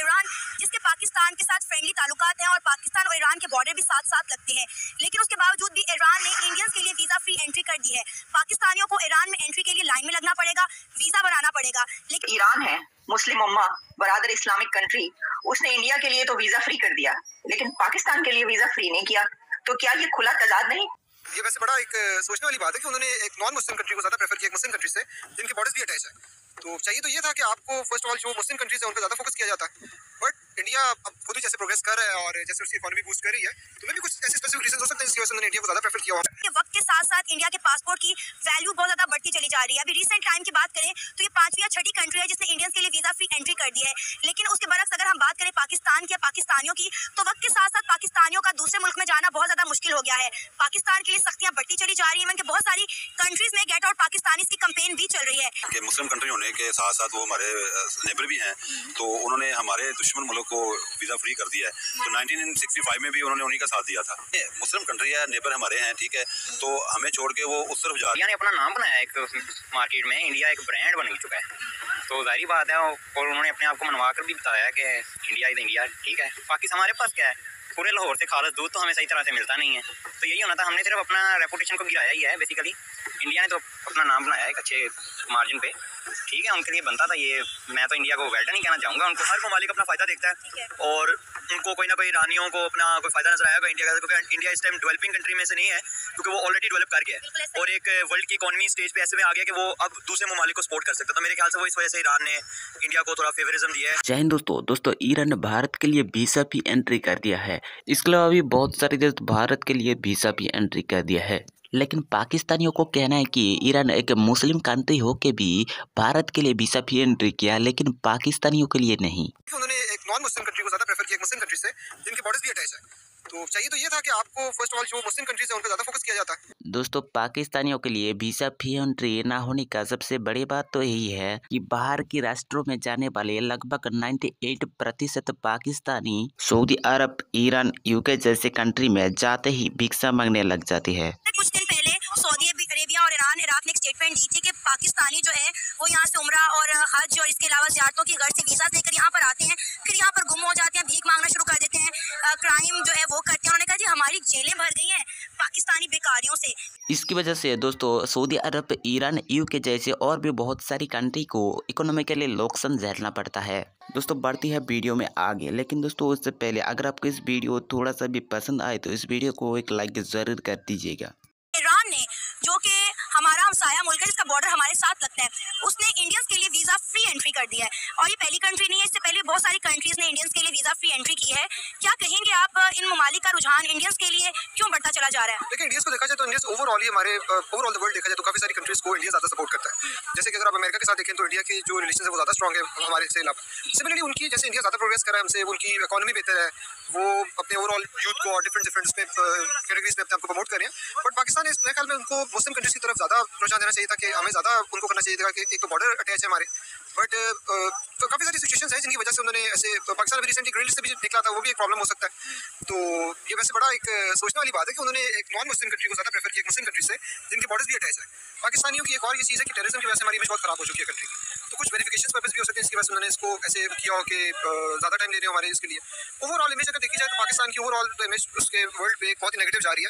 Iran, जिसके पाकिस्तान के साथ फ्रेंडली ताल्लुकात हैं और पाकिस्तान और ईरान के बॉर्डर भी साथ साथ लगते हैं, लेकिन उसके बावजूद भी ईरान ने इंडियंस के लिए वीजा फ्री एंट्री कर दी है। पाकिस्तानियों को ईरान में एंट्री के लिए लाइन में लगना पड़ेगा, वीजा बनाना पड़ेगा। लेकिन ईरान है मुस्लिम उम्मा, बरादर इस्लामिक कंट्री, उसने इंडिया के लिए तो वीजा फ्री कर दिया, लेकिन पाकिस्तान के लिए वीजा फ्री नहीं किया। तो क्या ये खुला तजाद नहीं? ये वैसे बड़ा एक सोचने वाली बात है कि उन्होंने एक नॉन मुस्लिम कंट्री को ज्यादा प्रेफर किया मुस्लिम कंट्री से, जिनके बॉर्डर्स भी अटैच है। तो चाहिए तो ये था कि आपको फर्स्ट ऑफ ऑल जो मुस्लिम कंट्रीज है उन पर ज्यादा फोकस किया जाता है, बट इंडिया अब खुद ही जैसे प्रोग्रेस कर रहा है और जैसे उसकी इकोनॉमी बूस्ट कर रही है, तो मे भी कुछ ऐसे स्पेसिफिक रीजन हो सकते हैं जिसकी वजह से उन्होंने इंडिया को ज्यादा प्रेफर किया होगा। वक्त के साथ साथ इंडिया के पासपोर्ट की वैल्यू बहुत ज्यादा बढ़ती चली जा रही है। अभी रिसेंट टाइम की बात करें तो ये 5वीं या 6ठी कंट्री है जिसने इंडियंस के लिए वीजा फ्री एंट्री कर दी है। लेकिन उसके बरक्स अगर हम बात करें पाकिस्तान की या पाकिस्तानियों की, तो वक्त के साथ साथ पाकिस्तानियों का दूसरे मुल्क में जाना बहुत ज्यादा मुश्किल हो गया है। पाकिस्तान के लिए सख्तियां बढ़ती चली जा रही है। बहुत सारी कंट्रीज में गेट आउट पाकिस्तानी की कैंपेन भी चल रही है कि मुस्लिम कंट्री होने के साथ साथ वो हमारे नेबर भी हैं, तो उन्होंने हमारे दुश्मन मुल्क को वीजा फ्री कर दिया है। तो 1965 में भी उन्होंने उन्हीं का साथ दिया था। मुस्लिम कंट्री है, नेबर हमारे हैं, ठीक है, तो हमें छोड़ के वो उस तरफ जा रहे हैं। इंडिया ने अपना नाम बनाया है एक मार्केट में, इंडिया एक ब्रांड बन चुका है, तो जाहिर बात है। और उन्होंने अपने आप को मनवा कर भी बताया कि इंडिया इज इंडिया, ठीक है। पाकिस्तान हमारे पास क्या है, पूरे लाहौर से खालस दूध तो हमें सही तरह से मिलता नहीं है, तो यही होना था। हमने सिर्फ अपना रेपुटेशन को गिराया ही है बेसिकली। इंडिया ने तो अपना नाम बनाया है एक अच्छे मार्जिन पे, ठीक है, उनके लिए बनता था ये। मैं तो इंडिया को वेल्डन नहीं कहना चाहूँगा, उनको हर ममालिक अपना फ़ायदा देखता है और उनको कोई ना कोई ईरानियों को अपना कोई फ़ायदा नजर आएगा इंडिया का, क्योंकि इंडिया इस टाइम डेवलपिंग कंट्री में से नहीं है, क्योंकि वो ऑलरेडी डेवलप कर गया है और एक वर्ल्ड की इकोनॉमी स्टेज पे ऐसे में आ गया कि वो अब दूसरे ममालिक को सपोर्ट कर सकता है। तो मेरे ख्याल से वो इस वजह से ईरान ने इंडिया को थोड़ा फेवरिज्म दिया है। जय हिंद दोस्तों, ईरान ने भारत के लिए वीजा भी एंट्री कर दिया है। इसके अलावा भी बहुत सारे देश भारत के लिए वीजा भी एंट्री कर दिया है। लेकिन पाकिस्तानियों को कहना है कि ईरान एक मुस्लिम कंट्री हो के भी भारत के लिए वीजा भी एंट्री किया, लेकिन पाकिस्तानियों के लिए नहीं। उन्होंने एक नॉन मुस्लिम कंट्री को ज्यादा प्रेफर किया मुस्लिम कंट्री से, जिनके बॉर्डर्स भी अटैच है। तो चाहिए तो ये था कि आपको फर्स्ट ऑफ ऑल जो मुस्लिम कंट्रीज है उन पर ज्यादा फोकस किया जाता है। दोस्तों, पाकिस्तानियों के लिए वीजा फ्री एंट्री ना होने का सबसे बड़ी बात तो यही है कि बाहर के राष्ट्रों में जाने वाले लगभग 98% पाकिस्तानी सऊदी अरब, ईरान, यूके जैसे कंट्री में जाते ही भिक्षा मांगने लग जाती है। कुछ दिन पहले सऊदी अरेबिया और ईरान, इराक ने एक स्टेटमेंट दी थी कि पाकिस्तानी जो है वो यहाँ से उम्रा और हज और इसके अलावा ज़ियारतों की गर्ज से वीजा लेकर यहाँ पर आते हैं, फिर यहाँ पर गुम हो जाते हैं, भीख मांगना शुरू कर देते हैं, क्राइम जो है वो करते हैं। उन्होंने कहा जी हमारी जेलें भर गई हैं पाकिस्तानी बेकारियों से। इसकी वजह से दोस्तों सऊदी अरब, ईरान, यूके जैसे और भी बहुत सारी कंट्री को इकोनॉमिकली नुकसान झेलना पड़ता है। दोस्तों, बढ़ती है वीडियो में आगे, लेकिन दोस्तों उससे पहले अगर आपको इस वीडियो थोड़ा सा भी पसंद आए तो इस वीडियो को एक लाइक जरूर कर दीजिएगा। ईरान ने, जो कि हमारा हमसाया मुल्क है जिसका बॉर्डर हमारे साथ लगता है, उसने इंडियंस के लिए वीजा फ्री एंट्री कर दिया है। और ये पहली कंट्री नहीं है, इससे पहले बहुत सारी कंट्रीज ने इंडियंस के लिए वीजा फ्री एंट्री की है। क्या कहेंगे आप, इन ममालिक का रुझान इंडियंस के लिए क्यों बढ़ता चला जा रहा है? देखिए, इंडियंस को देखा जाए तो इंडियंस ओवरऑल ही हमारे ओवरऑल द वर्ल्ड देखा जाए तो काफी सारी कंट्रीज को इंडिया ज्यादा सपोर्ट करता है। जैसे कि अगर आप अमेरिका के साथ देखें तो इंडिया के जो रिलेशन है वो ज्यादा स्ट्रॉग है हमारे से। सिमिलरली उनकी, जैसे इंडिया ज्यादा प्रोग्रेस कर रहा है हमसे, उनकी इकोनॉमी बेहतर है, वो अपने ओवरऑल यूथ को डिफरेंट कैटेगरीज में अपने आपको प्रमोट कर रहे हैं। बट पाकिस्तान इस मेरे ख्याल में उनको मुस्लिम कंट्रीज की तरफ ज्यादा रुझान देना चाहिए था कि हमें ज्यादा उनको करना चाहिए था कि एक तो बॉर्डर अटैच है हमारे, बट तो काफी सारी सिचुएशंस है जिनकी वजह से उन्होंने ऐसे, पाकिस्तान अभी रिसेंटली ग्रीन लिस्ट से भी निकला था, वो भी एक प्रॉब्लम हो सकता है। तो ये वैसे बड़ा एक सोचने वाली बात है कि उन्होंने एक नॉन मुस्लिम कंट्री को ज्यादा प्रेफर किया मुस्लिम कंट्री से, जिनके बॉर्डर्स भी अटैच है। पाकिस्तानियों की एक और ये चीज़ है कि टेररिज्म की वजह से हमारी इमेज बहुत खराब हो चुकी है कंट्री की, तो कुछ वेरिफिकेशन पर्पस भी हो सकते हैं इसकी वजह से उन्होंने इसको ऐसे किया हो कि ज़्यादा टाइम ले रहे हो हमारे इसके लिए। ओवरऑल इमेज अगर देखी जाए तो पाकिस्तान की ओवरऑल इमेज उसके वर्ल्ड पे बहुत ही नेगेटिव जा रही है।